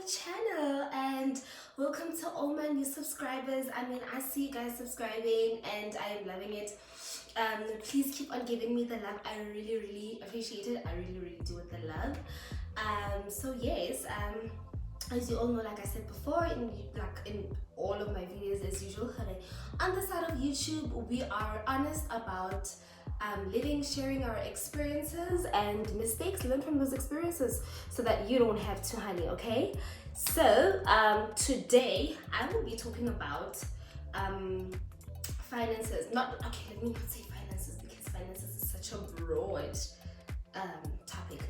channel and welcome to all my new subscribers. I see you guys subscribing and I am loving it. Please keep on giving me the love. I really appreciate it. I really do with the love. So yes, as you all know, like I said before, in all of my videos as usual, on the side of YouTube, we are honest about living, sharing our experiences and mistakes, learn from those experiences so that you don't have to, honey, okay? So today I will be talking about finances. Let me not say finances because finances is such a broad topic.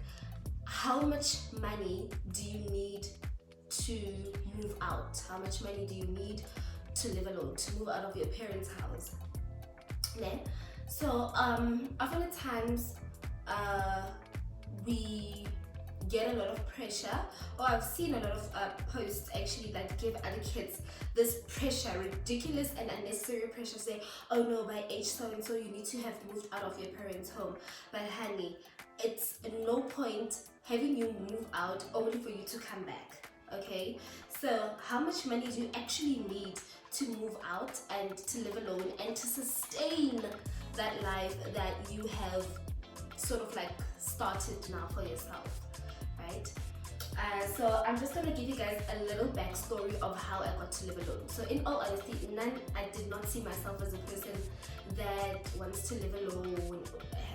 How much money do you need to move out? How much money do you need to live alone, to move out of your parents' house? Then, so often at times we get a lot of pressure, or I've seen a lot of posts actually that give other kids this pressure, ridiculous and unnecessary pressure, saying, oh no, by age so and so you need to have moved out of your parents' home. But honey, it's no point having you move out only for you to come back. Okay, so how much money do you actually need to move out and to live alone and to sustain that life that you have sort of like started now for yourself, right? So I'm just gonna give you guys a little backstory of how I got to live alone. So in all honesty, I did not see myself as a person that wants to live alone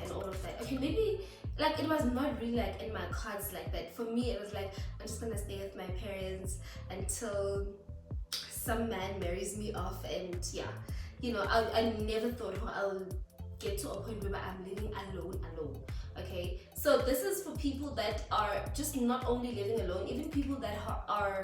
and all of that. Okay, maybe like it was not really like in my cards like that. For me, it was like, I'm just gonna stay with my parents until some man marries me off, and yeah, you know, I never thought I'll get to a point where I'm living alone. Okay, so this is for people that are just not only living alone, even people that are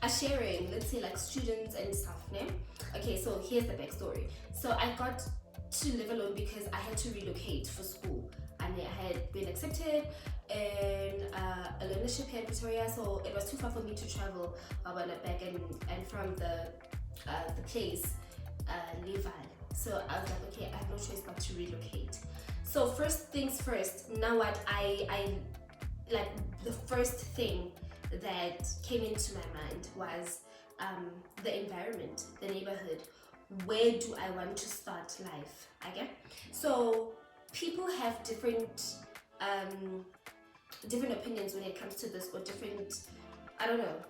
sharing, let's say like students and stuff, né? Okay, so here's the backstory. So I got to live alone because I had to relocate for school, and I had been accepted in a learnership here in Pretoria, so it was too far for me to travel back and from the place, Levi. So I was like, okay, I have no choice but to relocate. So first things first, now what I like, the first thing that came into my mind was the environment, the neighborhood. Where do I want to start life? Okay, so people have different opinions when it comes to this, or different, I don't know.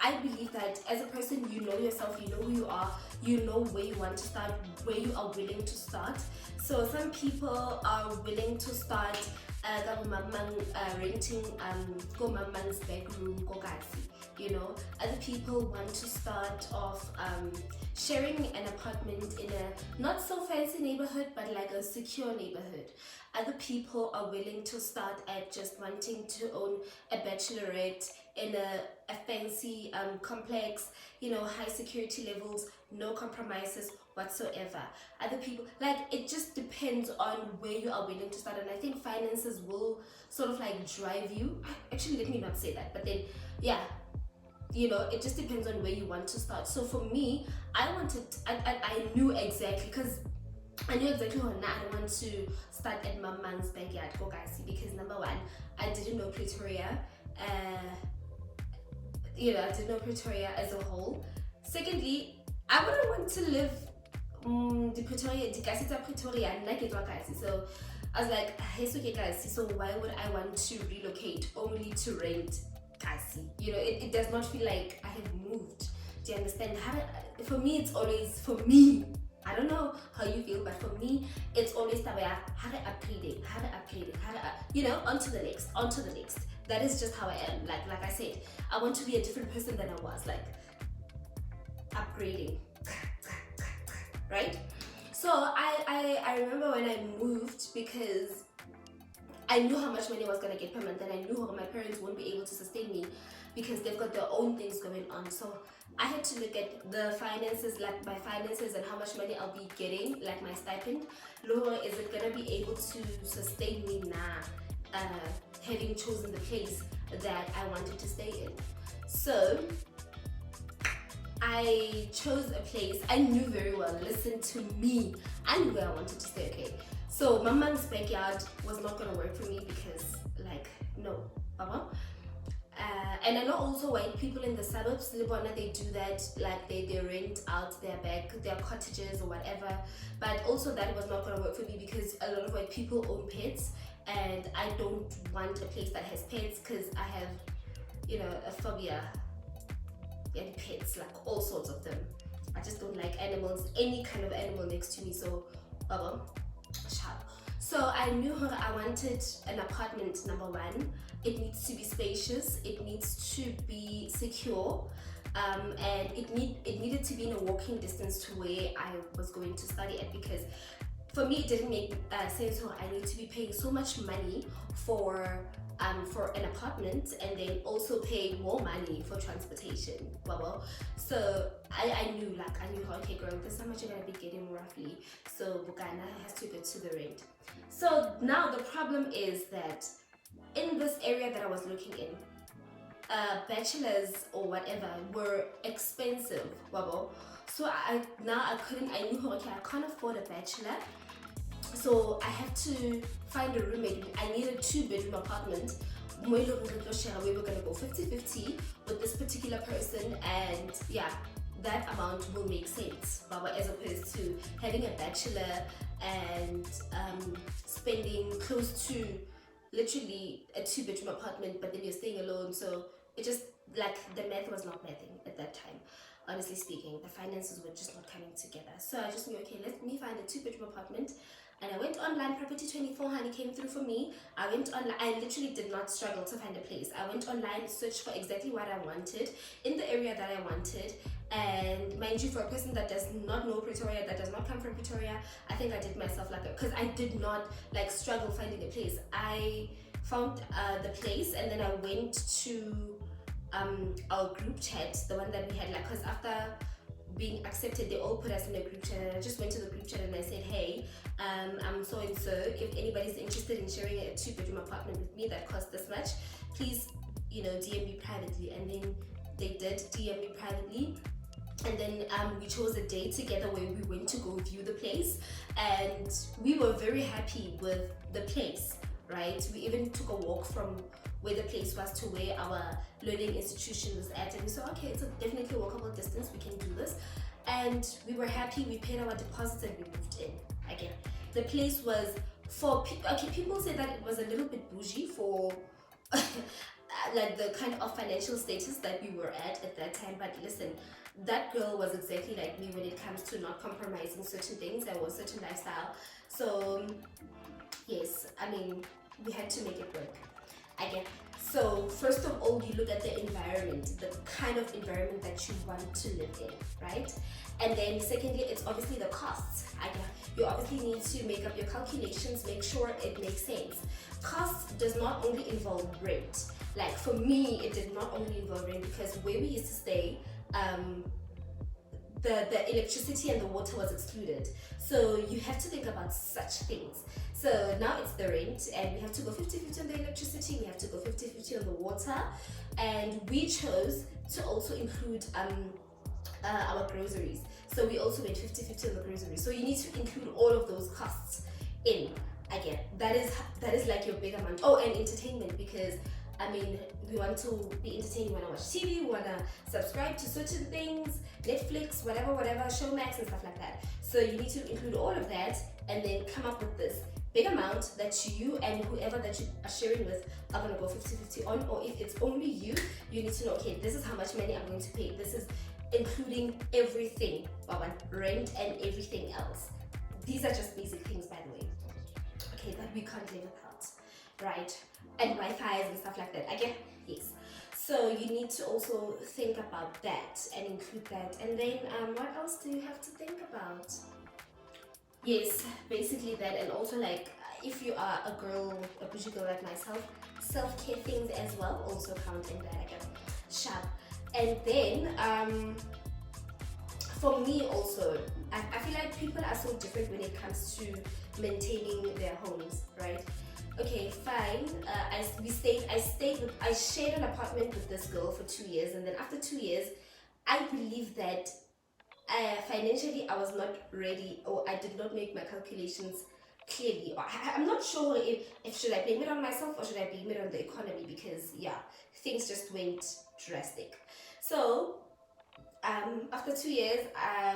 I believe that as a person, you know yourself, you know who you are, you know where you want to start, where you are willing to start. So some people are willing to start renting go mamang's bedroom, go gasi, you know. Other people want to start off sharing an apartment in a not so fancy neighborhood, but like a secure neighborhood. Other people are willing to start at just wanting to own a bachelorette in a fancy complex, you know, high security levels, no compromises whatsoever. Other people, like, it just depends on where you are willing to start, and I think finances will sort of like drive you. Actually, let me not say that, but then yeah, you know, it just depends on where you want to start. So for me, I knew exactly, because I knew exactly how I don't want to start at my man's backyard, go guys, because number one, I didn't know Pretoria. You know, I didn't know Pretoria as a whole. Secondly, I wouldn't want to live the Pretoria, so I was like, hey, so okay, guys, so why would I want to relocate only to rent? You know, it does not feel like I have moved. Do you understand? For me, it's always, for me, I don't know how you feel, but for me, it's always the way how to upgrade it, you know, onto the next. That is just how I am. Like I said, I want to be a different person than I was, like upgrading, right? So I remember when I moved, because I knew how much money I was gonna get per month, and I knew how my parents won't be able to sustain me because they've got their own things going on. So I had to look at the finances, like my finances and how much money I'll be getting, like my stipend. Laura, is it gonna be able to sustain me now, having chosen the place that I wanted to stay in? So I chose a place I knew very well. Listen to me, I knew where I wanted to stay. Okay, so my mom's backyard was not gonna work for me because, like, no. And I know also white people in the suburbs, Libona, they do that, like they rent out their cottages or whatever. But also that was not gonna work for me because a lot of white people own pets, and I don't want a place that has pets because I have, you know, a phobia in pets, like all sorts of them. I just don't like animals, any kind of animal next to me. So, sharp. So I knew I wanted an apartment. Number one, it needs to be spacious, it needs to be secure, and it needed to be in a walking distance to where I was going to study at, because for me it didn't make sense. So I need to be paying so much money for an apartment and then also pay more money for transportation. So I knew okay girl, this is how much you're gonna be getting roughly, so Bukana has to go to the rent. So now the problem is that in this area that I was looking in, bachelors or whatever were expensive. So I knew okay, I can't afford a bachelor, so I have to find a roommate. I need a 2-bedroom apartment. We were gonna go 50-50 with this particular person, and yeah, that amount will make sense, as opposed to having a bachelor and spending close to literally a 2-bedroom apartment, but then you're staying alone. So it just, like, the math was not mathing at that time. Honestly speaking, the finances were just not coming together. So I just knew, okay, let me find a 2-bedroom apartment. And I went online. Property 24 honey came through for me. I went online. I literally did not struggle to find a place. I went online, searched for exactly what I wanted in the area that I wanted. And mind you, for a person that does not know Pretoria, that does not come from Pretoria, I think I did myself like because I did not like struggle finding a place. I found the place, and then I went to our group chat, the one that we had, like, because after being accepted, they all put us in a group chat, and I just went to the group chat and I said, hey, I'm so and so, if anybody's interested in sharing a 2-bedroom apartment with me that costs this much, please, you know, DM me privately. And then they did DM me privately, and then we chose a day together where we went to go view the place, and we were very happy with the place, right? We even took a walk from where the place was to where our learning institution was at, and we saw, okay, it's a definitely walkable distance, we can do this. And we were happy. We paid our deposits and we moved in. Again, the place was for people say that it was a little bit bougie for like the kind of financial status that we were at that time. But listen, that girl was exactly like me when it comes to not compromising certain things. There was certain lifestyle. So yes, I mean, we had to make it work. Again, so first of all, you look at the environment, the kind of environment that you want to live in, right? And then secondly, it's obviously the costs. You obviously need to make up your calculations, make sure it makes sense. Costs does not only involve rent. Like for me, it did not only involve rent, because where we used to stay, the electricity and the water was excluded. So you have to think about such things. So now it's the rent, and we have to go 50-50 on the electricity, we have to go 50-50 on the water, and we chose to also include our groceries. So we also went 50-50 on the groceries. So you need to include all of those costs in. Again, that is like your big amount. Oh, and entertainment, because I mean, we want to be entertained, we want to watch TV, we want to subscribe to certain things, Netflix, whatever, Showmax and stuff like that. So you need to include all of that and then come up with this big amount that you and whoever that you are sharing with are going to go 50-50 on. Or if it's only you, you need to know, okay, this is how much money I'm going to pay. This is including everything, rent and everything else. These are just basic things, by the way, okay, that we can't live without, right? And Wi-Fi's and stuff like that. Again, yes. So you need to also think about that and include that. And then what else do you have to think about? Yes, basically that. And also, like, if you are a girl, a bougie girl like myself, self-care things as well also count in that. Again, sharp. And then for me also, I feel like people are so different when it comes to maintaining their homes, right? Okay, fine. I shared an apartment with this girl for 2 years, and then after 2 years, I believe that financially I was not ready, or I did not make my calculations clearly. I'm not sure if should I blame it on myself or should I blame it on the economy, because yeah, things just went drastic. So after 2 years,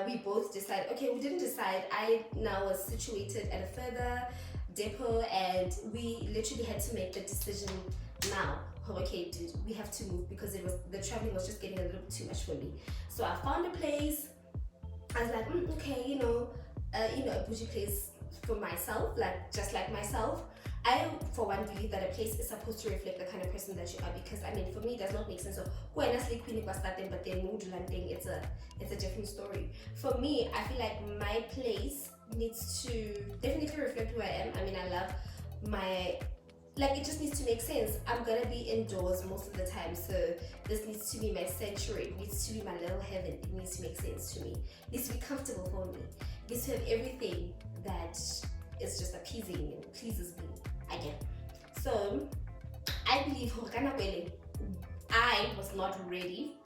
we both decided, okay, we didn't decide. I now was situated at a further depot, and we literally had to make the decision now. Oh, okay, dude, we have to move because the traveling was just getting a little bit too much for me. So I found a place. I was like, okay, a bougie place for myself, like just like myself. I, for one, believe that a place is supposed to reflect the kind of person that you are, because I mean, for me, it does not make sense. So when I sleep in but then move to London, it's a different story. For me, I feel like my place needs to definitely reflect who I am. I mean, I love my, like, it just needs to make sense. I'm gonna be indoors most of the time, so this needs to be my sanctuary. It needs to be my little heaven. It needs to make sense to me. It needs to be comfortable for me. It needs to have everything that is just appeasing and pleases me again. So I believe I was not ready,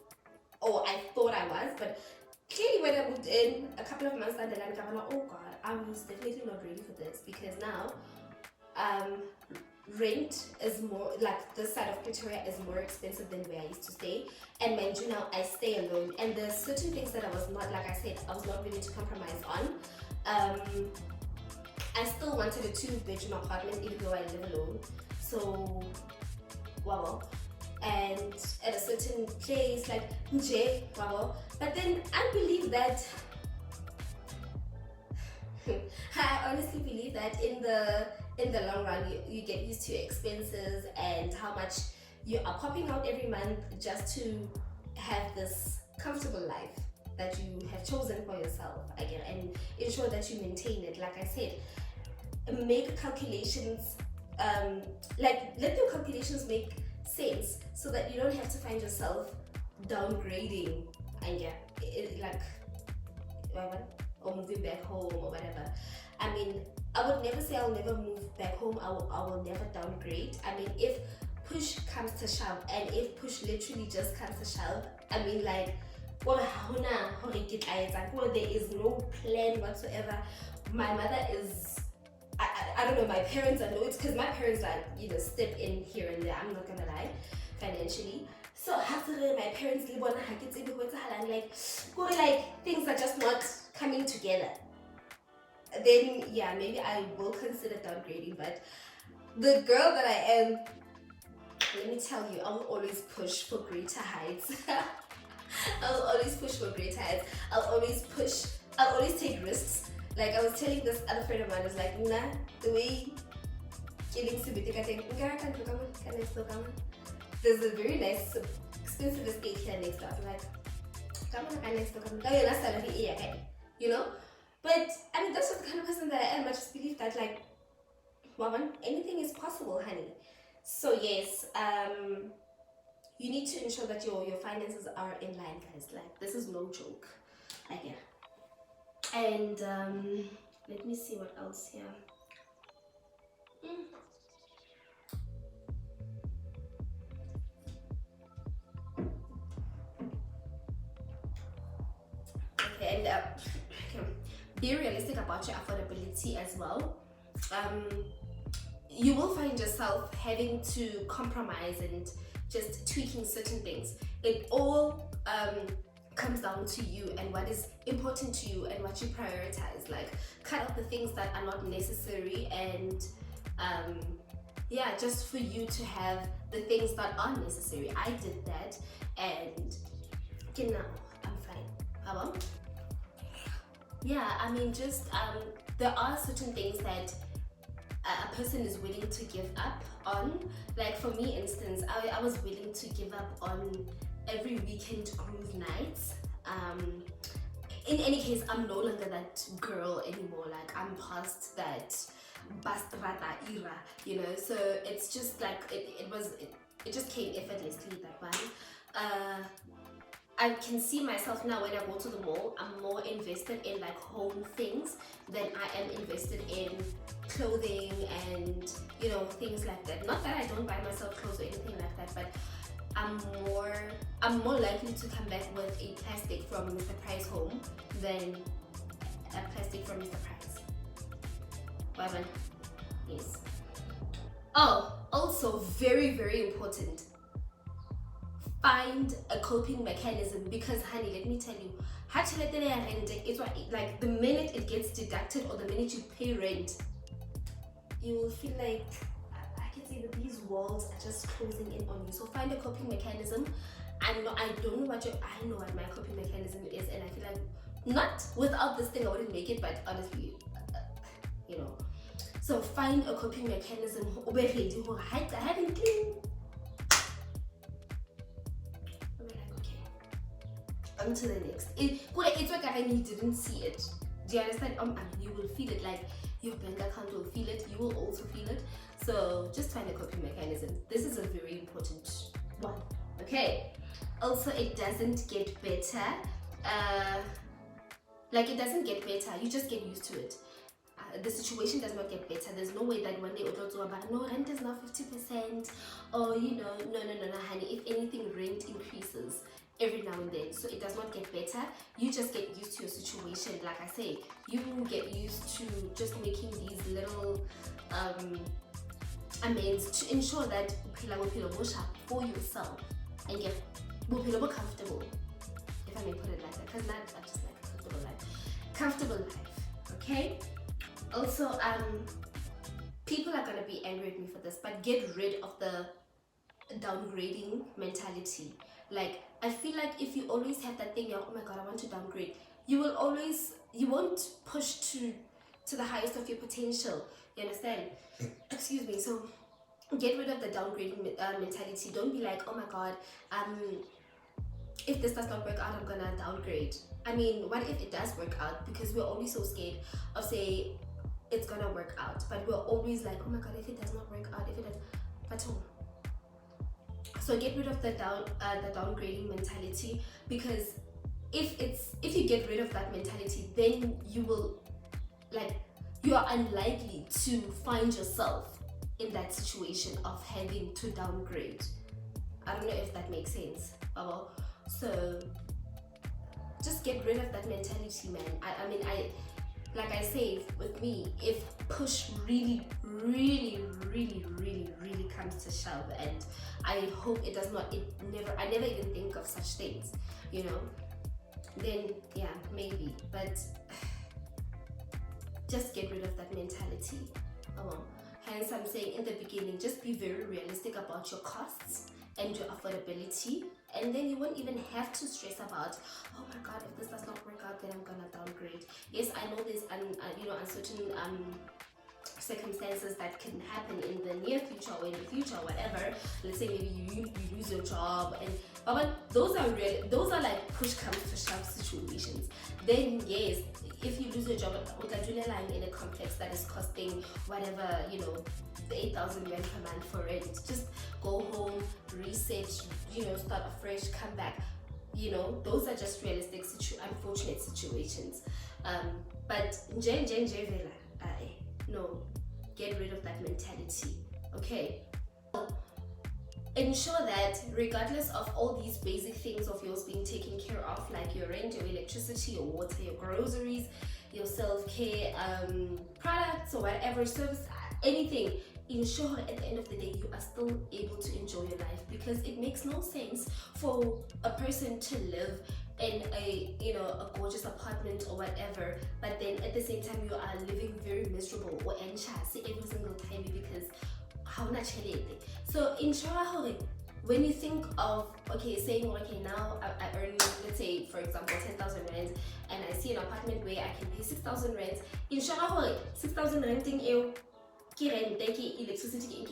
or I thought I was, but clearly when I moved in a couple of months down the line, I'm like, oh god, I was definitely not ready for this, because now rent is more, like this side of Pretoria is more expensive than where I used to stay, and mind you, now I stay alone, and there's certain things that I was not, like I said, I was not willing to compromise on. I still wanted a 2-bedroom apartment even though I live alone. So, wow. And at a certain place like Nje, wow. But then I believe that I honestly believe that in the long run you get used to your expenses and how much you are popping out every month just to have this comfortable life that you have chosen for yourself again, and ensure that you maintain it. Like I said, make calculations, like let your calculations make sense, so that you don't have to find yourself downgrading and or moving back home or whatever. I mean, I would never say I'll never move back home. I will never downgrade. I mean, if push comes to shove, and if push literally just comes to shove, I mean, like, well, there is no plan whatsoever. My mother is, I don't know, my parents are no, it's because my parents like, step in here and there, I'm not gonna lie, financially. So after my parents live on like things are just not coming together, then yeah, maybe I will consider downgrading. But the girl that I am, let me tell you, I will always push for greater heights. I'll always push for greater heights. I'll always take risks. Like I was telling this other friend of mine, I was like, Nina, the way there's a very nice, expensive estate here next door. I'm like, come on, next door, you know? But I mean, that's just the kind of person that I am. I just believe that, like, woman, anything is possible, honey. So yes, you need to ensure that your finances are in line, guys. Like, this is no joke. Yeah. And let me see what else here. Okay, and be realistic about your affordability as well. You will find yourself having to compromise and just tweaking certain things. It all comes down to you and what is important to you and what you prioritize. Like, cut out the things that are not necessary, and yeah, just for you to have the things that are necessary. I did that, and now I'm fine. Yeah, I mean, just there are certain things that a person is willing to give up on. Like for me, instance, I was willing to give up on every weekend groove nights. In any case, I'm no longer that girl anymore. Like, I'm past that bastrata era, so it's just like it just came effortlessly, that one. I can see myself now when I go to the mall, I'm more invested in like home things than I am invested in clothing and things like that. Not that I don't buy myself clothes or anything like that, but I'm more likely to come back with a plastic from Mr. Price home than a plastic from Mr. Price. Bye-bye. Yes. Oh, also very, very important. Find a coping mechanism, because honey, let me tell you, it's like the minute it gets deducted or the minute you pay rent, you will feel like I can say that these walls are just closing in on you. So find a coping mechanism. I know what my coping mechanism is, and I feel like not without this thing I wouldn't make it, but honestly, you know. So find a coping mechanism. I haven't clean. On to the next. It's like I mean, you didn't see it. Do you understand? I mean, you will feel it, like your bank account will feel it, you will also feel it. So just find a coping mechanism. This is a very important one. Okay. Also, it doesn't get better. Like it doesn't get better, you just get used to it. The situation does not get better. There's no way that one day no, rent is now 50%, or no, honey. If anything, rent increases every now and then, so it does not get better. You just get used to your situation. Like I say, you get used to just making these little amends to ensure that for yourself and get more comfortable, if I may put it like that, because I just like a comfortable life. Okay. Also, people are gonna be angry at me for this, but get rid of the downgrading mentality. Like, I feel like if you always have that thing, oh my god, I want to downgrade, you won't push to the highest of your potential. You understand? Excuse me. So get rid of the downgrading mentality. Don't be like, oh my god, if this does not work out, I'm gonna downgrade. I mean, what if it does work out? Because we're always so scared of say it's gonna work out, but we're always like, oh my god, if it does not work out, if it does, but so get rid of the downgrading mentality, because if you get rid of that mentality, then you are unlikely to find yourself in that situation of having to downgrade. I don't know if that makes sense. So just get rid of that mentality, man. I mean, like I say, with me, if push really, really, really, really, really comes to shove, and I hope it does not, I never even think of such things, then yeah, maybe, but just get rid of that mentality. Hence I'm saying in the beginning, just be very realistic about your costs and your affordability, and then you won't even have to stress about, oh my god, if this does not work out, then I'm gonna downgrade. Yes, I know there's uncertain circumstances that can happen in the near future or in the future, whatever. Let's say maybe you lose your job, but those are like push comes to shove situations. Then yes, if you lose your job in a complex that is costing whatever, the 8,000 rand per month for rent, just go home, reset, start afresh, come back. Those are just realistic unfortunate situations. But no, get rid of that mentality. Okay. Ensure that regardless of all these basic things of yours being taken care of, like your rent, your electricity, your water, your groceries, your self-care products or whatever, service, anything, ensure at the end of the day you are still able to enjoy your life, because it makes no sense for a person to live in a gorgeous apartment or whatever, but then at the same time you are living very miserable or anxious every single time because how much. So ensure when you think of now I earn, let's say for example 10,000 rand, and I see an apartment where I can pay 6,000 rand, ensure 6,000 renting electricity,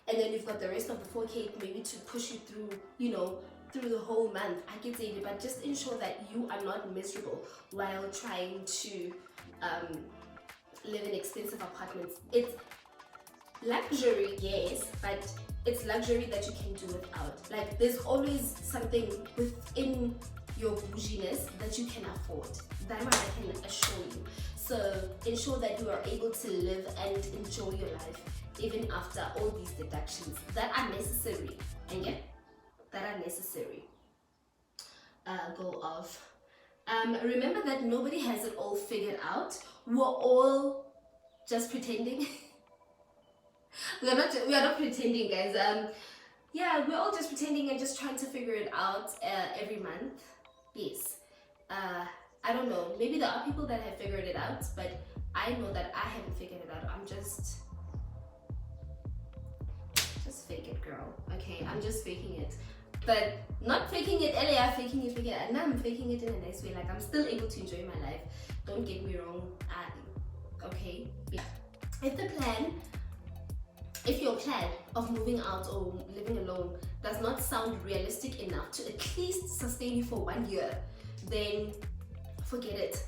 and then you've got the rest of the 4K maybe to push you through, through the whole month. I can say it, but just ensure that you are not miserable while trying to live in expensive apartments. It's luxury, yes, but it's luxury that you can do without. Like, there's always something within your bouginess that you can afford. That one I can assure you. So ensure that you are able to live and enjoy your life even after all these deductions that are necessary. And yeah, that are necessary. Go off. Remember that nobody has it all figured out. We're all just pretending. We are not pretending, guys. Yeah, we're all just pretending and just trying to figure it out every month. Yes. I don't know. Maybe there are people that have figured it out, but I know that I haven't figured it out. I'm just fake it, girl. Okay, I'm just faking it. But not faking it, Elia, faking it, and now I'm faking it in a nice way. Like, I'm still able to enjoy my life. Don't get me wrong. Okay? Yeah. If your plan of moving out or living alone does not sound realistic enough to at least sustain you for 1 year, then forget it.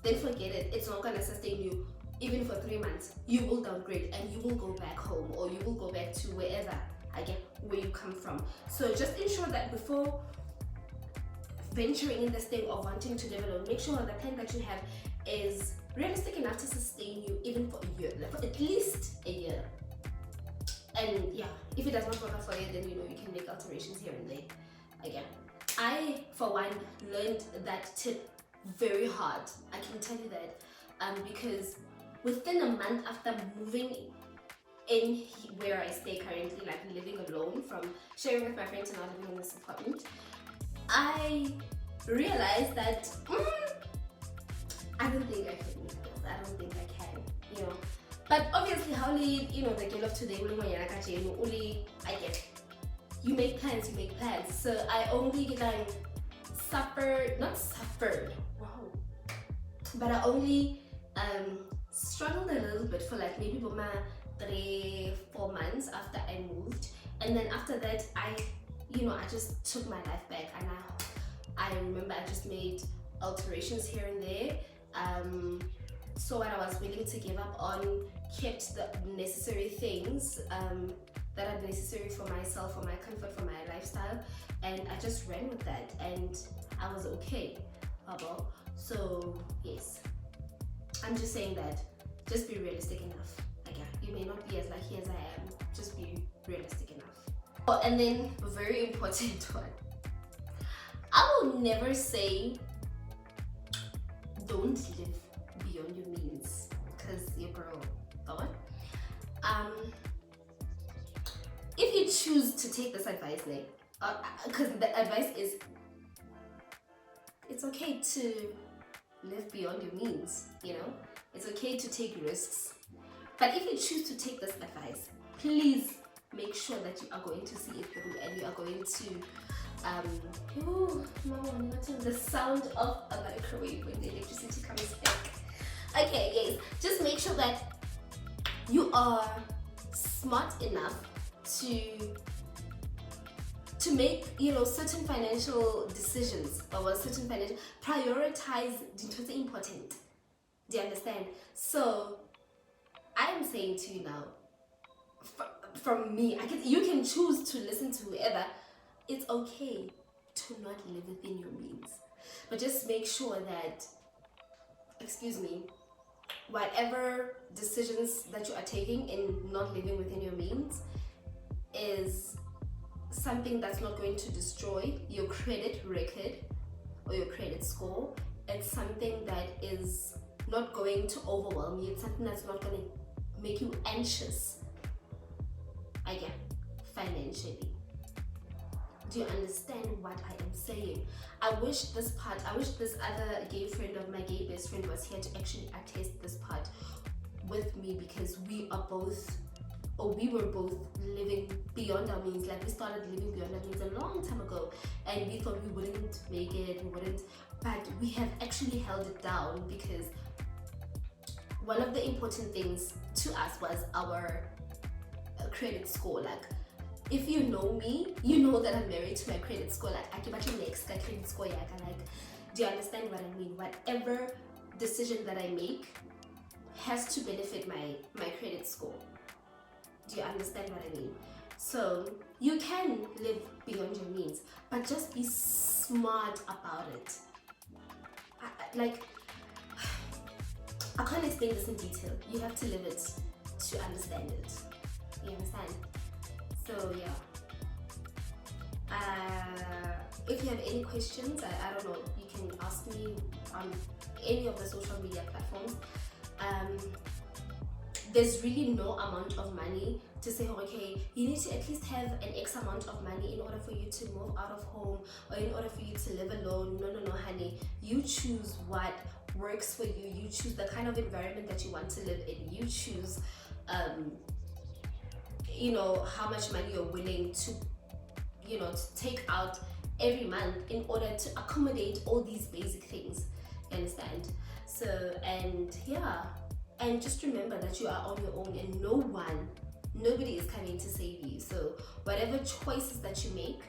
Then forget it. It's not gonna sustain you even for 3 months. You will downgrade and you will go back home, or you will go back to wherever, again, where you come from. So just ensure that before venturing in this thing of wanting to live alone, make sure the plan that you have is realistic enough to sustain you even for a year, like for at least a year. And yeah, if it does not work out for you, then you can make alterations here and there. Again, I for one learned that tip very hard. I can tell you that, because within a month after moving in where I stay currently, like living alone, from sharing with my friends and now living in this apartment, I realized that I don't think I can make this. I don't think I can, But obviously, how the girl of today, I get. You make plans, So I only not suffered, wow. But I only struggled a little bit for like maybe 3-4 months after I moved. And then after that, I just took my life back, and I remember I just made alterations here and there. So what I was willing to give up on, kept the necessary things that are necessary for myself, for my comfort, for my lifestyle, and I just ran with that, and I was okay. So yes, I'm just saying that just be realistic enough. Again, you may not be as lucky as I am, just be realistic enough. Oh, and then a very important one, I will never say don't live beyond your means, because your girl, if you choose to take this advice, because the advice is, it's okay to live beyond your means, it's okay to take risks, but if you choose to take this advice, please make sure that you are going to see it through, and you are going to the sound of a microwave when the electricity comes back. Okay, yes, just make sure that you are smart enough to make certain financial decisions, or certain financial prioritize the important. Do you understand? So I am saying to you now, from me, you can choose to listen to whoever. It's okay to not live within your means, but just make sure that, whatever decisions that you are taking in not living within your means is something that's not going to destroy your credit record or your credit score. It's something that is not going to overwhelm you. It's something that's not going to make you anxious, again, financially. Do you understand what I am saying? I wish this other gay friend of my gay best friend was here to actually attest this part with me, because we were both living beyond our means. Like, we started living beyond our means a long time ago, and we thought we wouldn't make it, but we have actually held it down, because one of the important things to us was our credit score. Like, if you know me, you know that I'm married to my credit score. Like, I give you next credit score. Like, do you understand what I mean? Whatever decision that I make has to benefit my credit score. Do you understand what I mean? So you can live beyond your means, but just be smart about it. I can't explain this in detail. You have to live it to understand it. You understand? So yeah. If you have any questions, I don't know, you can ask me on any of the social media platforms. there's really no amount of money to say, okay, you need to at least have an X amount of money in order for you to move out of home or in order for you to live alone. No, honey. You choose what works for you. You choose the kind of environment that you want to live in. You choose, how much money you're willing to, to take out every month in order to accommodate all these basic things. You understand? So, and yeah. And just remember that you are on your own and nobody is coming to save you. So whatever choices that you make,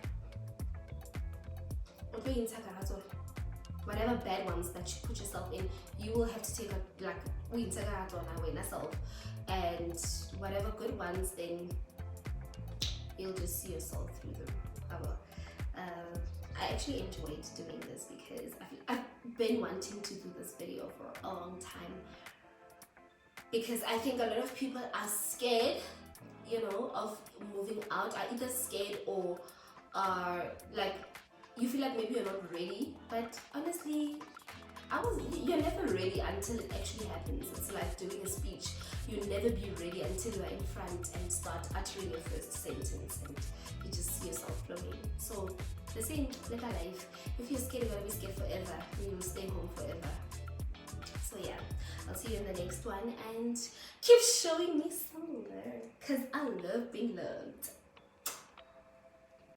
whatever bad ones that you put yourself in, you will have to take yourself. And whatever good ones, then you'll just see yourself through them. I actually enjoyed doing this because I've been wanting to do this video for a long time. Because I think a lot of people are scared, of moving out, are either scared or are like, you feel like maybe you're not ready. But honestly, you're never ready until it actually happens. It's like doing a speech. You'll never be ready until you're in front and start uttering your first sentence and you just see yourself flowing. So the same with our life. If you're scared, you're gonna be scared forever and you'll stay home forever. So yeah, I'll see you in the next one and keep showing me some love because I love being loved.